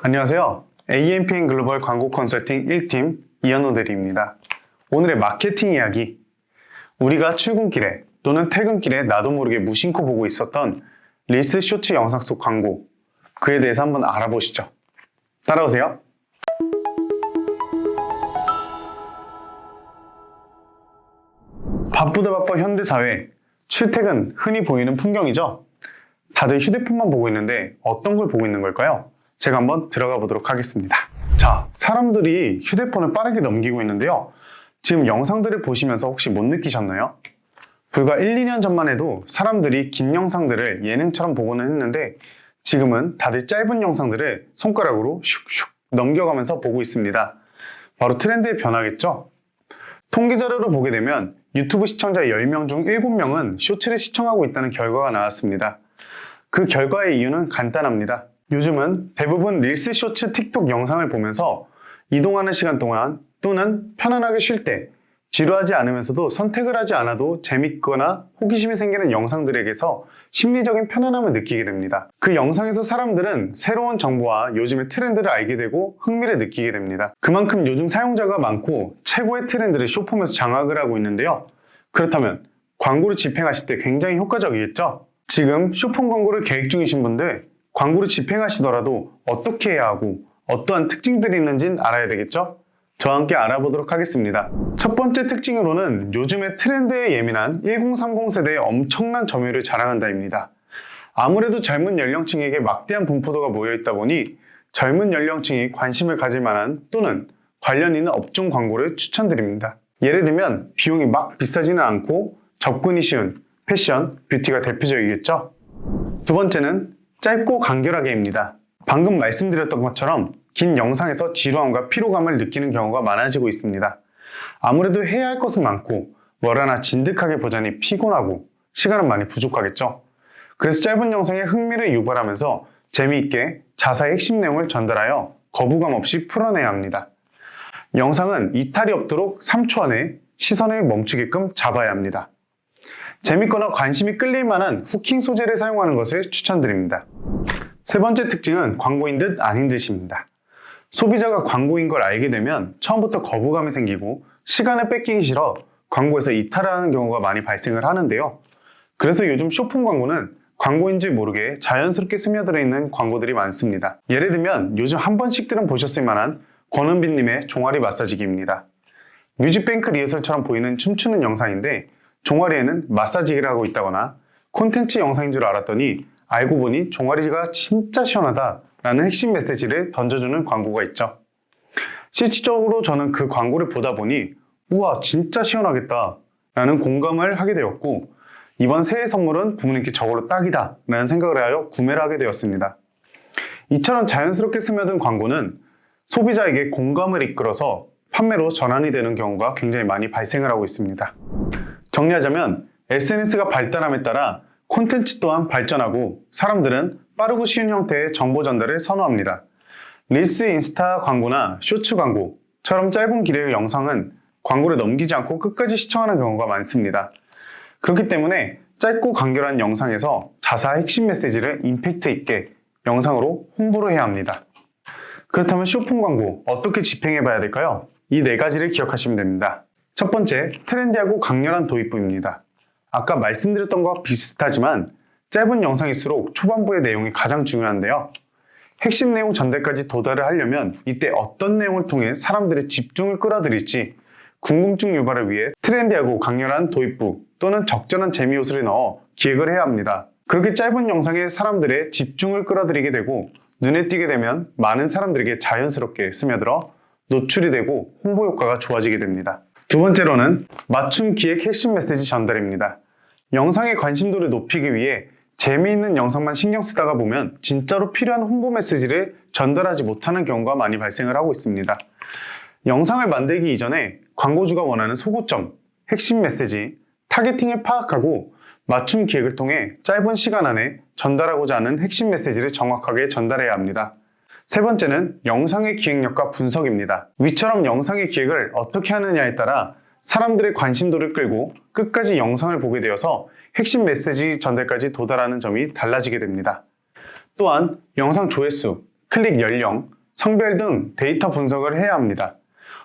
안녕하세요. AMPN 글로벌 광고 컨설팅 1팀 이현호 대리입니다. 오늘의 마케팅 이야기. 우리가 출근길에 또는 퇴근길에 나도 모르게 무심코 보고 있었던 릴스 쇼츠 영상 속 광고. 그에 대해서 한번 알아보시죠. 따라오세요. 바쁘다 바빠 현대사회. 출퇴근 흔히 보이는 풍경이죠. 다들 휴대폰만 보고 있는데 어떤 걸 보고 있는 걸까요? 제가 한번 들어가 보도록 하겠습니다. 자, 사람들이 휴대폰을 빠르게 넘기고 있는데요. 지금 영상들을 보시면서 혹시 못 느끼셨나요? 불과 1, 2년 전만 해도 사람들이 긴 영상들을 예능처럼 보고는 했는데 지금은 다들 짧은 영상들을 손가락으로 슉슉 넘겨가면서 보고 있습니다. 바로 트렌드의 변화겠죠? 통계 자료를 보게 되면 유튜브 시청자 10명 중 7명은 쇼츠를 시청하고 있다는 결과가 나왔습니다. 그 결과의 이유는 간단합니다. 요즘은 대부분 릴스, 쇼츠, 틱톡 영상을 보면서 이동하는 시간 동안 또는 편안하게 쉴 때 지루하지 않으면서도 선택을 하지 않아도 재밌거나 호기심이 생기는 영상들에게서 심리적인 편안함을 느끼게 됩니다. 그 영상에서 사람들은 새로운 정보와 요즘의 트렌드를 알게 되고 흥미를 느끼게 됩니다. 그만큼 요즘 사용자가 많고 최고의 트렌드를 쇼폼에서 장악을 하고 있는데요. 그렇다면 광고를 집행하실 때 굉장히 효과적이겠죠? 지금 쇼폼 광고를 계획 중이신 분들 광고를 집행하시더라도 어떻게 해야 하고 어떠한 특징들이 있는지는 알아야 되겠죠? 저와 함께 알아보도록 하겠습니다. 첫 번째 특징으로는 요즘의 트렌드에 예민한 1030 세대의 엄청난 점유율을 자랑한다입니다. 아무래도 젊은 연령층에게 막대한 분포도가 모여있다 보니 젊은 연령층이 관심을 가질 만한 또는 관련 있는 업종 광고를 추천드립니다. 예를 들면 비용이 막 비싸지는 않고 접근이 쉬운 패션, 뷰티가 대표적이겠죠? 두 번째는 짧고 간결하게입니다. 방금 말씀드렸던 것처럼 긴 영상에서 지루함과 피로감을 느끼는 경우가 많아지고 있습니다. 아무래도 해야 할 것은 많고 뭘 하나 진득하게 보자니 피곤하고 시간은 많이 부족하겠죠. 그래서 짧은 영상에 흥미를 유발하면서 재미있게 자사의 핵심 내용을 전달하여 거부감 없이 풀어내야 합니다. 영상은 이탈이 없도록 3초 안에 시선을 멈추게끔 잡아야 합니다. 재밌거나 관심이 끌릴 만한 후킹 소재를 사용하는 것을 추천드립니다. 세 번째 특징은 광고인 듯 아닌 듯입니다. 소비자가 광고인 걸 알게 되면 처음부터 거부감이 생기고 시간을 뺏기기 싫어 광고에서 이탈을 하는 경우가 많이 발생을 하는데요. 그래서 요즘 쇼폼 광고는 광고인지 모르게 자연스럽게 스며들어 있는 광고들이 많습니다. 예를 들면 요즘 한 번씩들은 보셨을 만한 권은빈님의 종아리 마사지기입니다. 뮤직뱅크 리허설처럼 보이는 춤추는 영상인데 종아리에는 마사지기를 하고 있다거나 콘텐츠 영상인 줄 알았더니 알고 보니 종아리가 진짜 시원하다 라는 핵심 메시지를 던져주는 광고가 있죠. 실질적으로 저는 그 광고를 보다 보니 우와 진짜 시원하겠다 라는 공감을 하게 되었고 이번 새해 선물은 부모님께 저걸로 딱이다 라는 생각을 하여 구매를 하게 되었습니다. 이처럼 자연스럽게 스며든 광고는 소비자에게 공감을 이끌어서 판매로 전환이 되는 경우가 굉장히 많이 발생을 하고 있습니다. 정리하자면 SNS가 발달함에 따라 콘텐츠 또한 발전하고 사람들은 빠르고 쉬운 형태의 정보 전달을 선호합니다. 릴스, 인스타 광고나 쇼츠 광고처럼 짧은 길이의 영상은 광고를 넘기지 않고 끝까지 시청하는 경우가 많습니다. 그렇기 때문에 짧고 간결한 영상에서 자사의 핵심 메시지를 임팩트 있게 영상으로 홍보를 해야 합니다. 그렇다면 쇼폼 광고 어떻게 집행해 봐야 될까요? 이 네 가지를 기억하시면 됩니다. 첫 번째, 트렌디하고 강렬한 도입부입니다. 아까 말씀드렸던 것과 비슷하지만 짧은 영상일수록 초반부의 내용이 가장 중요한데요. 핵심 내용 전달까지 도달을 하려면 이때 어떤 내용을 통해 사람들의 집중을 끌어들일지 궁금증 유발을 위해 트렌디하고 강렬한 도입부 또는 적절한 재미 요소를 넣어 기획을 해야 합니다. 그렇게 짧은 영상에 사람들의 집중을 끌어들이게 되고 눈에 띄게 되면 많은 사람들에게 자연스럽게 스며들어 노출이 되고 홍보 효과가 좋아지게 됩니다. 두 번째로는 맞춤 기획 핵심 메시지 전달입니다. 영상의 관심도를 높이기 위해 재미있는 영상만 신경 쓰다가 보면 진짜로 필요한 홍보 메시지를 전달하지 못하는 경우가 많이 발생을 하고 있습니다. 영상을 만들기 이전에 광고주가 원하는 소구점, 핵심 메시지, 타겟팅을 파악하고 맞춤 기획을 통해 짧은 시간 안에 전달하고자 하는 핵심 메시지를 정확하게 전달해야 합니다. 세 번째는 영상의 기획력과 분석입니다. 위처럼 영상의 기획을 어떻게 하느냐에 따라 사람들의 관심도를 끌고 끝까지 영상을 보게 되어서 핵심 메시지 전달까지 도달하는 점이 달라지게 됩니다. 또한 영상 조회수, 클릭 연령, 성별 등 데이터 분석을 해야 합니다.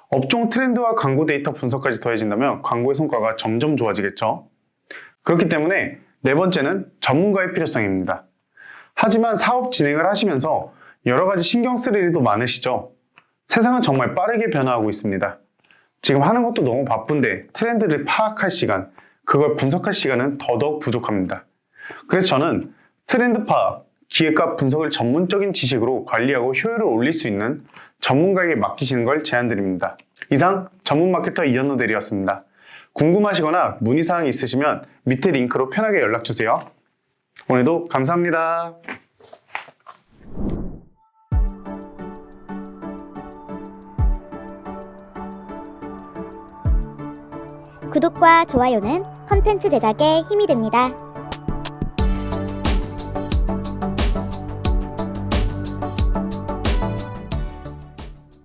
업종 트렌드와 광고 데이터 분석까지 더해진다면 광고의 성과가 점점 좋아지겠죠. 그렇기 때문에 네 번째는 전문가의 필요성입니다. 하지만 사업 진행을 하시면서 여러 가지 신경 쓸 일도 많으시죠? 세상은 정말 빠르게 변화하고 있습니다. 지금 하는 것도 너무 바쁜데 트렌드를 파악할 시간, 그걸 분석할 시간은 더더욱 부족합니다. 그래서 저는 트렌드 파악, 기획과 분석을 전문적인 지식으로 관리하고 효율을 올릴 수 있는 전문가에게 맡기시는 걸 제안드립니다. 이상 전문 마케터 이현노 대리였습니다. 궁금하시거나 문의사항이 있으시면 밑에 링크로 편하게 연락주세요. 오늘도 감사합니다. 구독과 좋아요는 컨텐츠 제작에 힘이 됩니다.